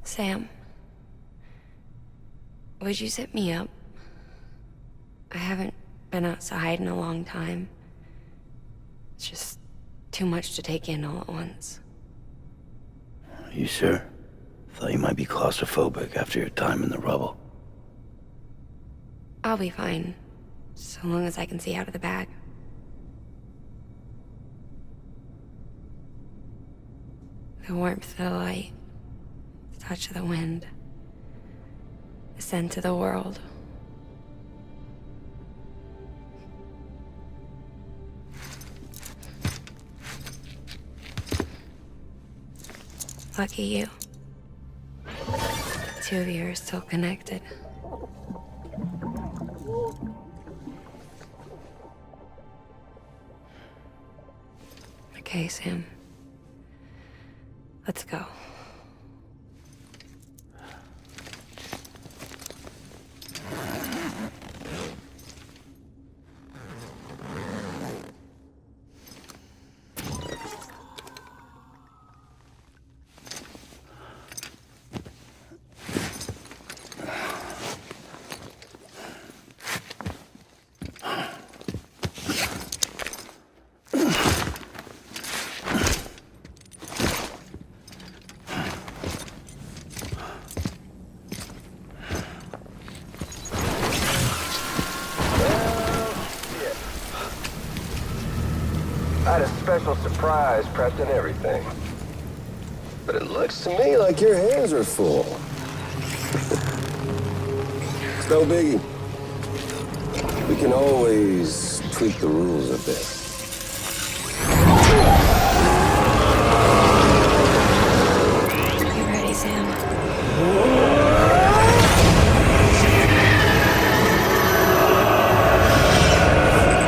Sam, would you sit me up? I haven't been outside in a long time. It's just too much to take in all at once. You sure? Thought you might be claustrophobic after your time in the rubble. I'll be fine, so long as I can see out of the bag. The warmth of the light, the touch of the wind, the scent of the world. Lucky you. The two of you are still connected. Okay, Sam. Let's go. I had a special surprise prepped and everything. But it looks to me like your hands are full. It's no biggie. We can always tweak the rules a bit. You ready, Sam?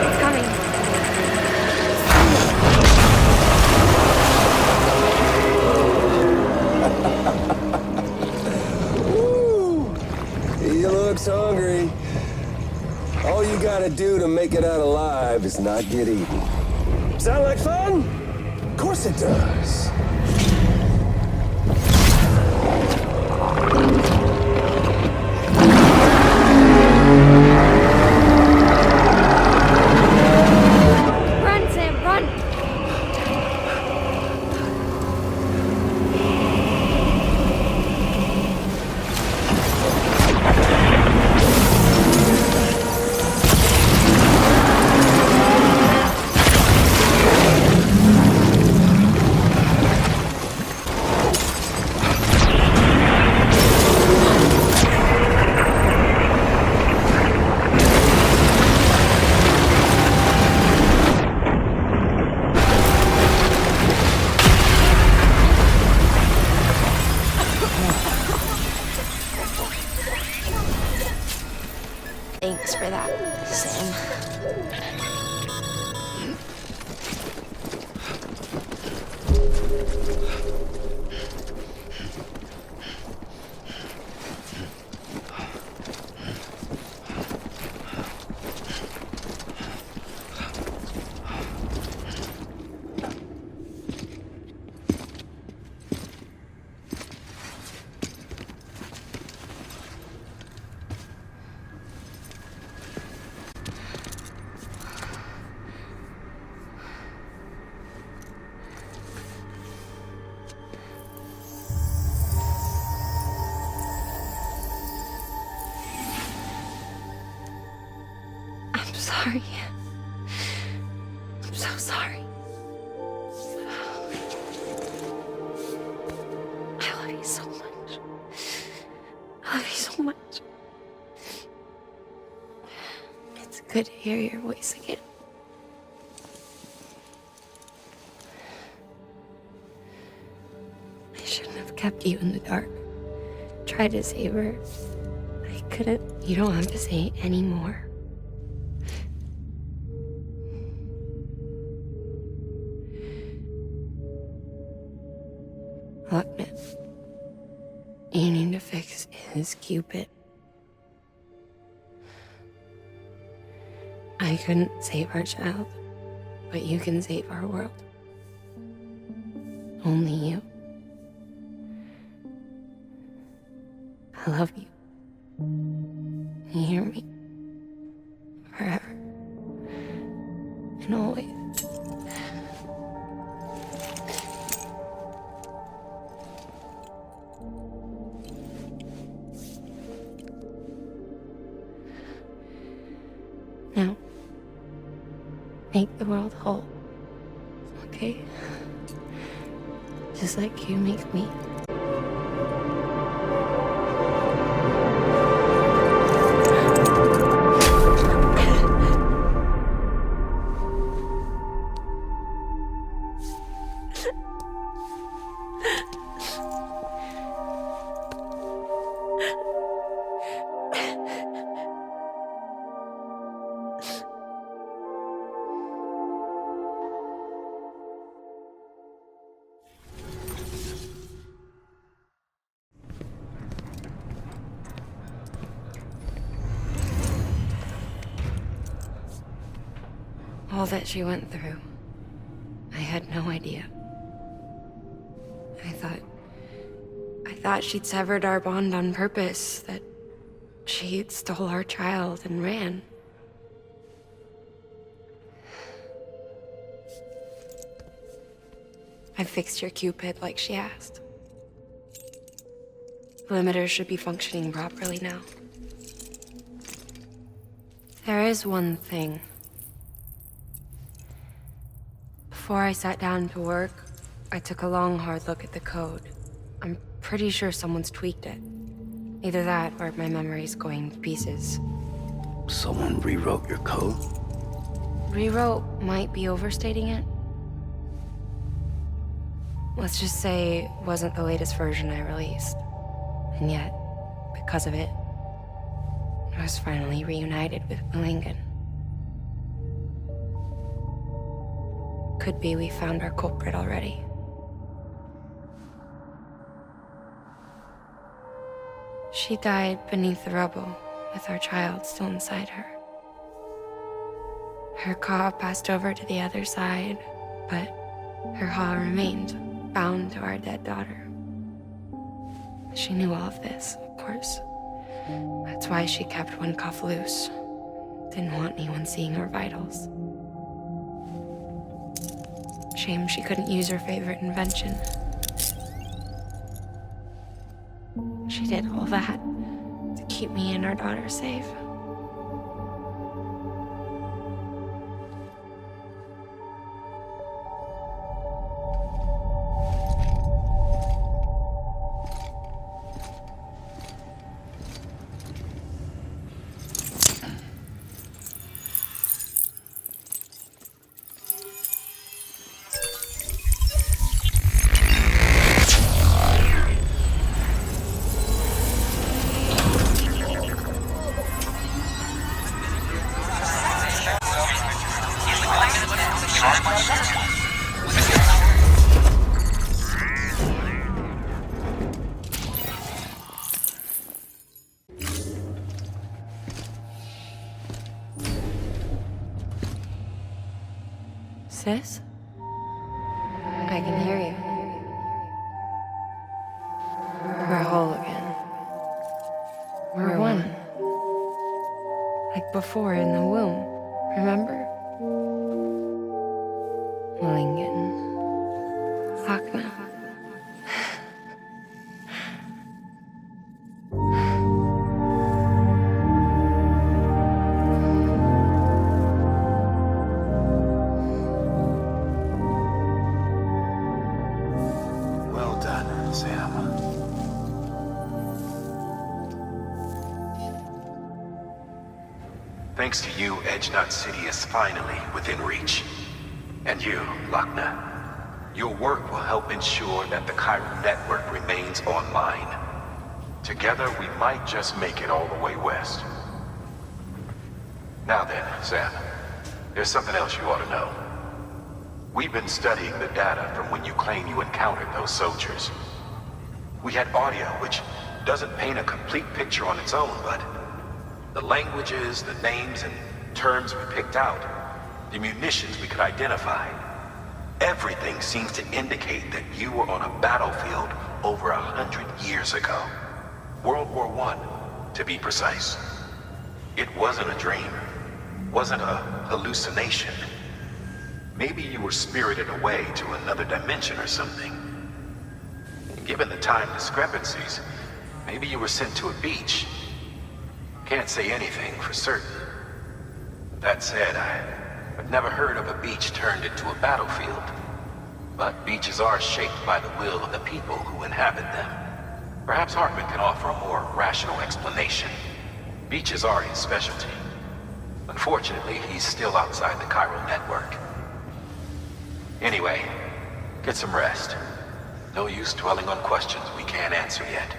It's coming. He looks hungry. All you gotta do to make it out alive is not get eaten. Sound like fun? Of course it does. Run, Sam, run! Thanks for that, Sam. I'm sorry. I'm so sorry. I love you so much. I love you so much. It's good to hear your voice again. I shouldn't have kept you in the dark. Tried to save her. I couldn't. You don't have to say it anymore. Look, man. You need to fix his Cupid. I couldn't save our child, but you can save our world. Only you. love you. You hear me? Forever. And always. Now, make the world whole, okay? Just like you make me. All that she went through, I had no idea. I thought she'd severed our bond on purpose, that she'd stole our child and ran. I fixed your Cupid like she asked. The limiter should be functioning properly now. There is one thing. Before I sat down to work, I took a long, hard look at the code. I'm pretty sure someone's tweaked it. Either that, or my memory's going to pieces. Someone rewrote your code? Rewrote might be overstating it. Let's just say it wasn't the latest version I released. And yet, because of it, I was finally reunited with Malingen. Could be we found our culprit already. She died beneath the rubble, with our child still inside her. Her Ka passed over to the other side, but her Ha remained, bound to our dead daughter. She knew all of this, of course. That's why she kept one cuff loose. Didn't want anyone seeing her vitals. Shame she couldn't use her favorite invention. She did all that to keep me and our daughter safe. Sis? I can hear you. We're whole again. We're one. Like before in the womb, remember? Malingen. Lakna. Well done, Sam. Thanks to you, Edgenut City is finally within reach. And you, Lakna. Your work will help ensure that the Chiron network remains online. Together, we might just make it all the way west. Now then, Sam, there's something else you ought to know. We've been studying the data from when you claim you encountered those soldiers. We had audio, which doesn't paint a complete picture on its own, but the languages, the names, and terms we picked out, the munitions we could identify, everything seems to indicate that you were on a battlefield over 100 years ago. World War I, to be precise. It wasn't a dream. Wasn't a hallucination. Maybe you were spirited away to another dimension or something. Given the time discrepancies, maybe you were sent to a beach. Can't say anything for certain. That said, I've never heard of a beach turned into a battlefield. But beaches are shaped by the will of the people who inhabit them. Perhaps Hartman can offer a more rational explanation. Beaches are his specialty. Unfortunately, he's still outside the chiral network. Anyway, get some rest. No use dwelling on questions we can't answer yet.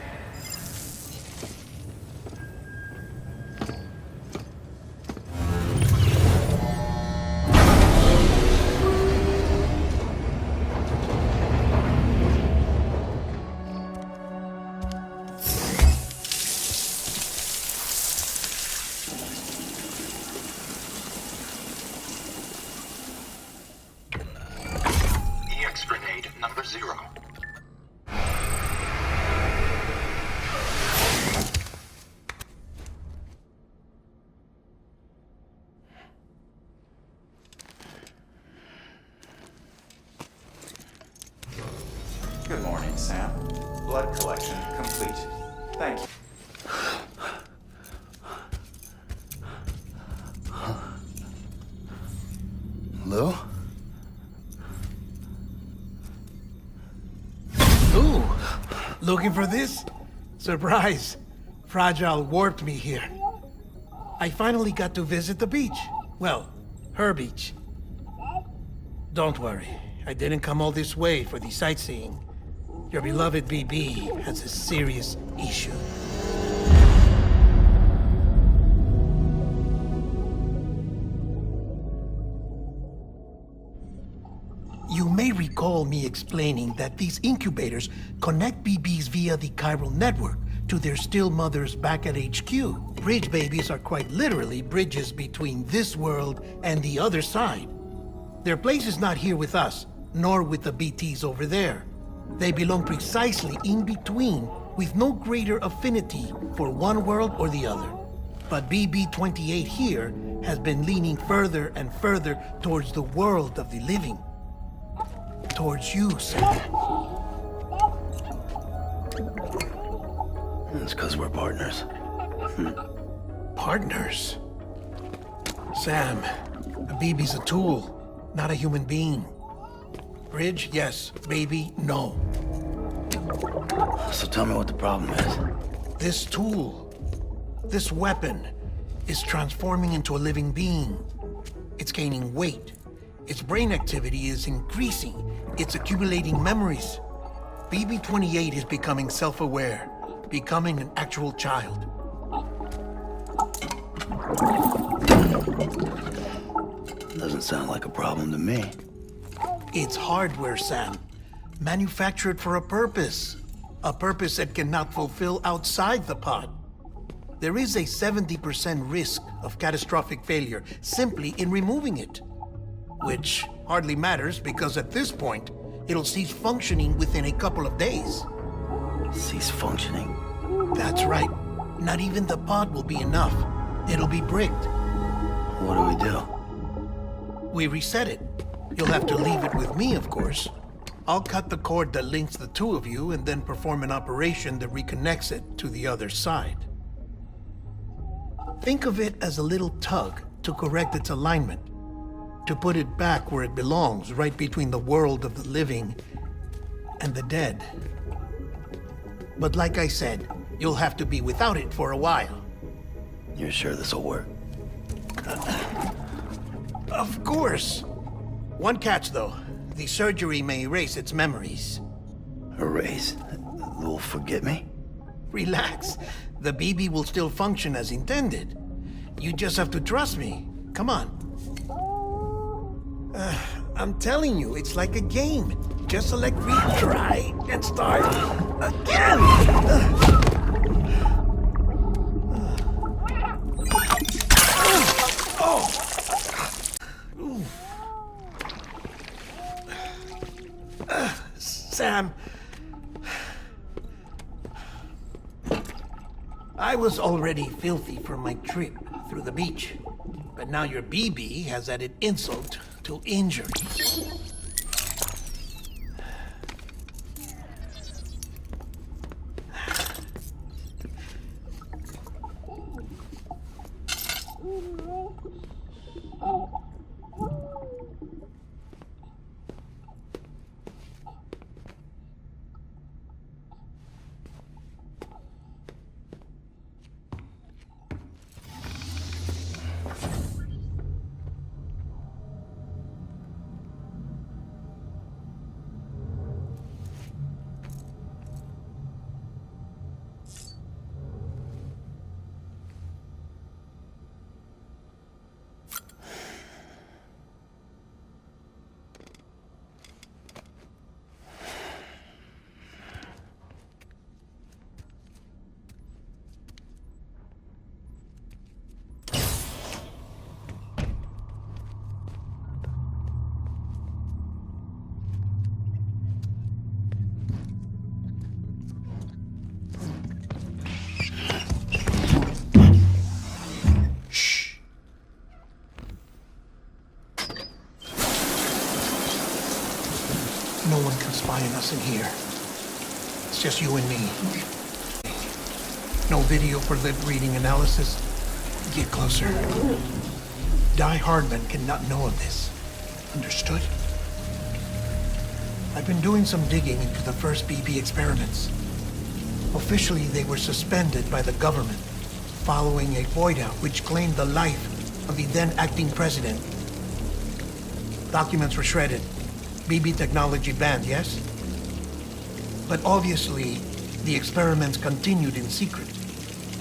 EX grenade number 0. Good morning, Sam. Blood collection complete. Thank you. Lou? Ooh, looking for this? Surprise. Fragile warped me here. I finally got to visit the beach. Well, her beach. Don't worry, I didn't come all this way for the sightseeing. Your beloved BB has a serious issue. You may recall me explaining that these incubators connect BBs via the chiral network to their still mothers back at HQ. Bridge babies are quite literally bridges between this world and the other side. Their place is not here with us, nor with the BTs over there. They belong precisely in between, with no greater affinity for one world or the other. But BB-28 here has been leaning further and further towards the world of the living. Towards you, Sam. It's because we're partners. Partners? Sam, a BB's a tool, not a human being. Bridge, yes. Baby, no. So tell me what the problem is. This tool, this weapon, is transforming into a living being. It's gaining weight. Its brain activity is increasing. It's accumulating memories. BB-28 is becoming self-aware, becoming an actual child. Doesn't sound like a problem to me. It's hardware, Sam. Manufactured for a purpose. A purpose it cannot fulfill outside the pod. There is a 70% risk of catastrophic failure simply in removing it. Which hardly matters because at this point, it'll cease functioning within a couple of days. Cease functioning? That's right. Not even the pod will be enough. It'll be bricked. What do we do? We reset it. You'll have to leave it with me, of course. I'll cut the cord that links the two of you and then perform an operation that reconnects it to the other side. Think of it as a little tug to correct its alignment, to put it back where it belongs, right between the world of the living and the dead. But like I said, you'll have to be without it for a while. You're sure this'll work? Of course. One catch, though. The surgery may erase its memories. Erase? Will forget me? Relax. The BB will still function as intended. You just have to trust me. Come on. I'm telling you, it's like a game. Just select retry and start again! Sam. I was already filthy from my trip through the beach. But now your BB has added insult to injury. No one can spy on us in here. It's just you and me. No video for lip reading analysis. Get closer. Die Hardman cannot know of this. Understood? I've been doing some digging into the first BB experiments. Officially, they were suspended by the government following a void out which claimed the life of the then acting president. Documents were shredded. BB technology banned, yes? But obviously, the experiments continued in secret,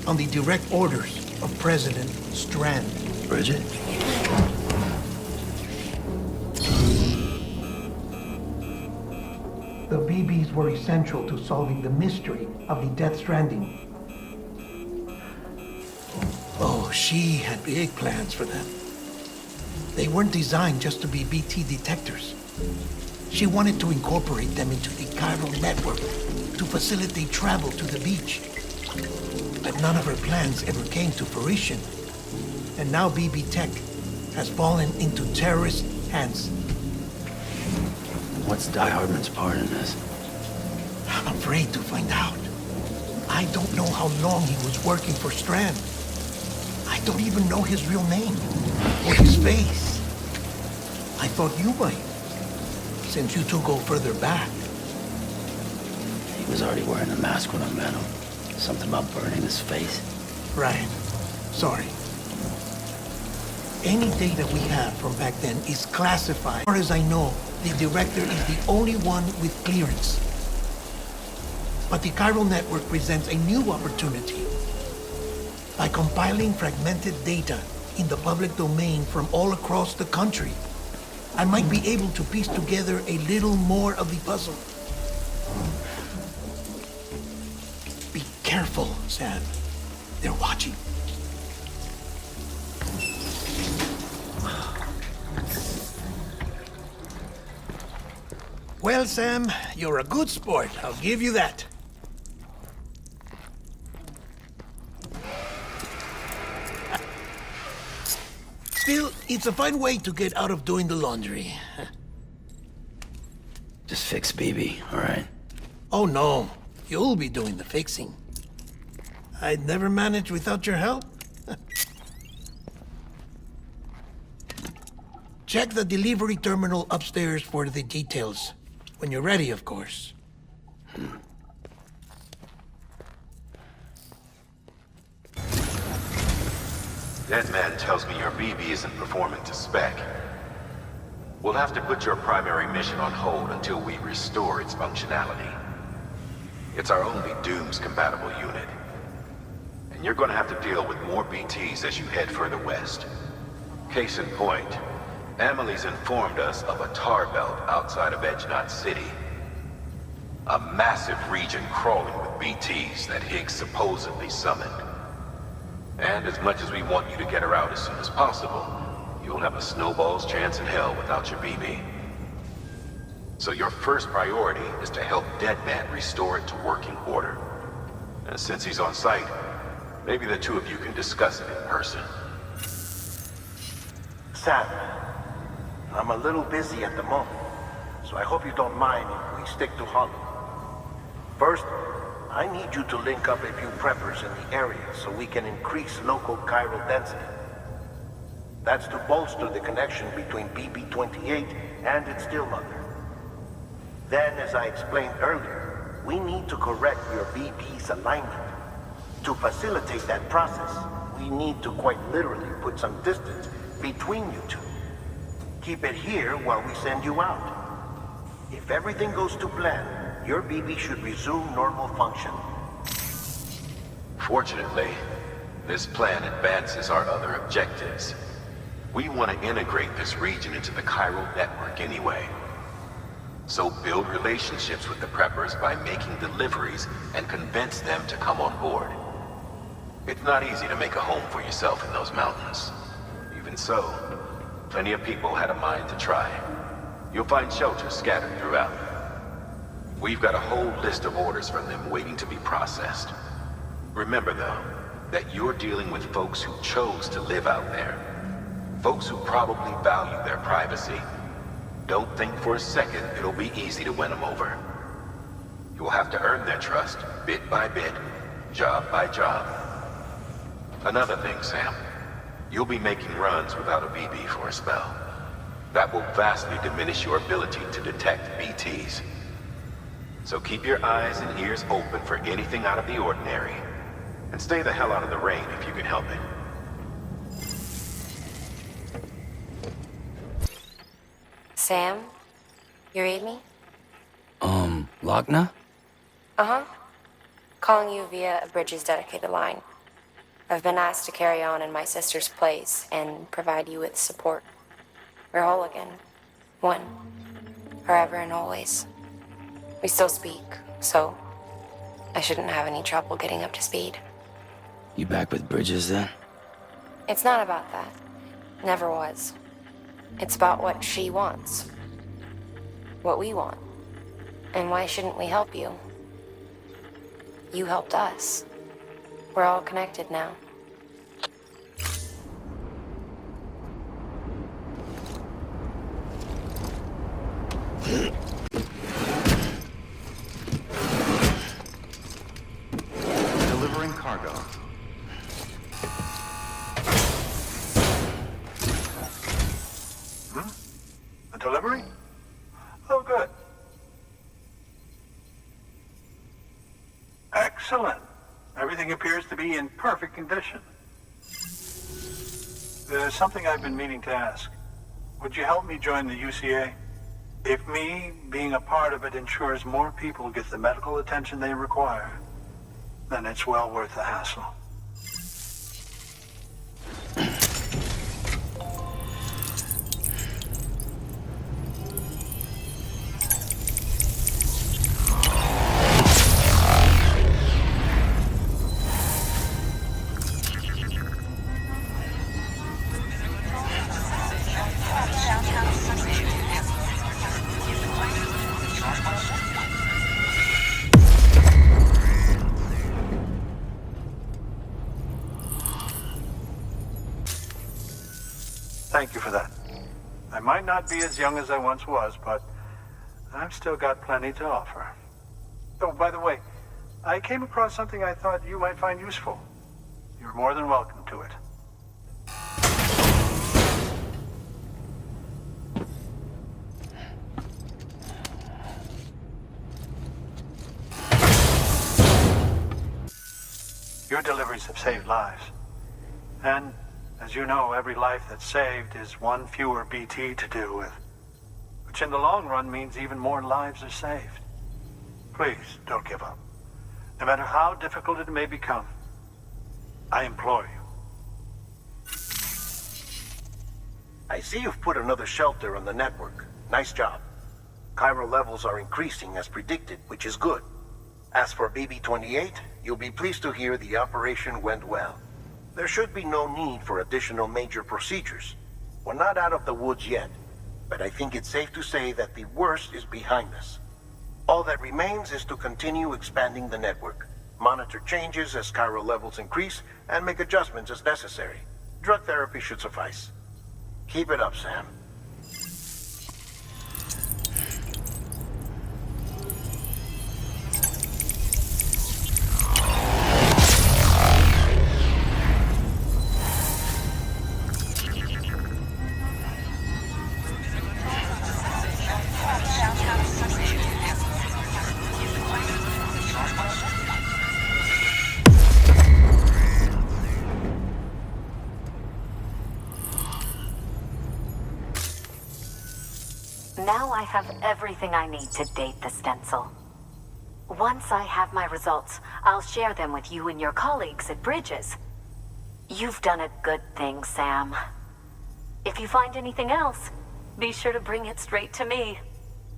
on the direct orders of President Strand. Bridget? The BBs were essential to solving the mystery of the Death Stranding. Oh, she had big plans for them. They weren't designed just to be BT detectors. She wanted to incorporate them into the chiral network to facilitate travel to the beach. But none of her plans ever came to fruition. And now BB Tech has fallen into terrorist hands. What's Die Hardman's part in this? I'm afraid to find out. I don't know how long he was working for Strand. I don't even know his real name or his face. I thought you might, since you two go further back. He was already wearing the mask when I met him. Something about burning his face. Right. Sorry. Any data we have from back then is classified. As far as I know, the director is the only one with clearance. But the chiral network presents a new opportunity. By compiling fragmented data in the public domain from all across the country, I might be able to piece together a little more of the puzzle. Be careful, Sam. They're watching. Well, Sam, you're a good sport. I'll give you that. Still, it's a fine way to get out of doing the laundry. Just fix BB, all right? Oh, no. You'll be doing the fixing. I'd never manage without your help. Check the delivery terminal upstairs for the details. When you're ready, of course. That man tells me your BB isn't performing to spec. We'll have to put your primary mission on hold until we restore its functionality. It's our only Dooms-compatible unit. And you're gonna have to deal with more BTs as you head further west. Case in point, Amelie's informed us of a tar belt outside of Edgenot City. A massive region crawling with BTs that Higgs supposedly summoned. And as much as we want you to get her out as soon as possible, you'll have a snowball's chance in hell without your BB. So your first priority is to help Deadman restore it to working order. And since he's on site, Maybe the two of you can discuss it in person. Sam, I'm a little busy at the moment, so I hope you don't mind if we stick to Hollow. First, I need you to link up a few preppers in the area so we can increase local chiral density. That's to bolster the connection between BB-28 and its still mother. Then, as I explained earlier, we need to correct your BB's alignment. To facilitate that process, we need to quite literally put some distance between you two. Keep it here while we send you out. If everything goes to plan, your BB should resume normal function. Fortunately, this plan advances our other objectives. We want to integrate this region into the chiral network anyway. So build relationships with the preppers by making deliveries and convince them to come on board. It's not easy to make a home for yourself in those mountains. Even so, plenty of people had a mind to try. You'll find shelters scattered throughout. We've got a whole list of orders from them waiting to be processed. Remember, though, that you're dealing with folks who chose to live out there. Folks who probably value their privacy. Don't think for a second it'll be easy to win them over. You'll have to earn their trust, bit by bit, job by job. Another thing, Sam. You'll be making runs without a BB for a spell. That will vastly diminish your ability to detect BTs. So keep your eyes and ears open for anything out of the ordinary. And stay the hell out of the rain if you can help it. Sam? You read me? Lochna? Uh-huh. Calling you via a Bridges dedicated line. I've been asked to carry on in my sister's place and provide you with support. We're whole again. One. Forever and always. We still speak, so I shouldn't have any trouble getting up to speed. You back with Bridges then? It's not about that. Never was. It's about what she wants. What we want. And why shouldn't we help you? You helped us. We're all connected now. Delivering cargo. A delivery? Oh, good. Excellent. Everything appears to be in perfect condition. There's something I've been meaning to ask. Would you help me join the UCA? If me being a part of it ensures more people get the medical attention they require, then it's well worth the hassle. Thank you for that. I might not be as young as I once was, but I've still got plenty to offer. Oh, by the way, I came across something I thought you might find useful. You're more than welcome to it. Your deliveries have saved lives. And as you know, every life that's saved is one fewer BT to deal with, which in the long run means even more lives are saved. Please, don't give up. No matter how difficult it may become, I implore you. I see you've put another shelter on the network. Nice job. Chiral levels are increasing as predicted, which is good. As for BB-28, you'll be pleased to hear the operation went well. There should be no need for additional major procedures. We're not out of the woods yet, but I think it's safe to say that the worst is behind us. All that remains is to continue expanding the network. Monitor changes as chiral levels increase, and make adjustments as necessary. Drug therapy should suffice. Keep it up, Sam. Now I have everything I need to date the stencil. Once I have my results, I'll share them with you and your colleagues at Bridges. You've done a good thing, Sam. If you find anything else, be sure to bring it straight to me.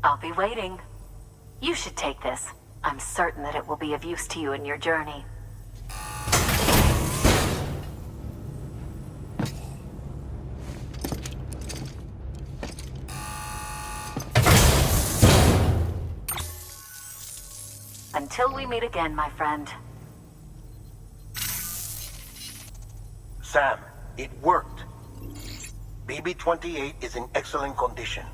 I'll be waiting. You should take this. I'm certain that it will be of use to you in your journey. Until we meet again, my friend. Sam, it worked. BB-28 is in excellent condition.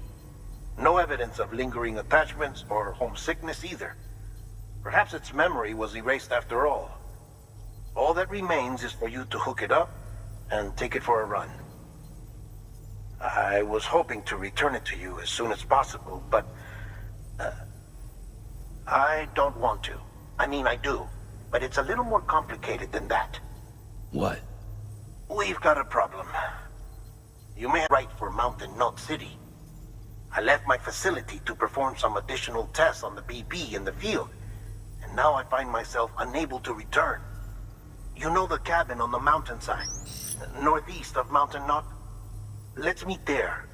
No evidence of lingering attachments or homesickness either. Perhaps its memory was erased after all. All that remains is for you to hook it up and take it for a run. I was hoping to return it to you as soon as possible, but I don't want to. I mean, I do, but it's a little more complicated than that. What? We've got a problem. You may write for Mountain Knot City. I left my facility to perform some additional tests on the BB in the field, and now I find myself unable to return. You know the cabin on the mountainside, northeast of Mountain Knot? Let's meet there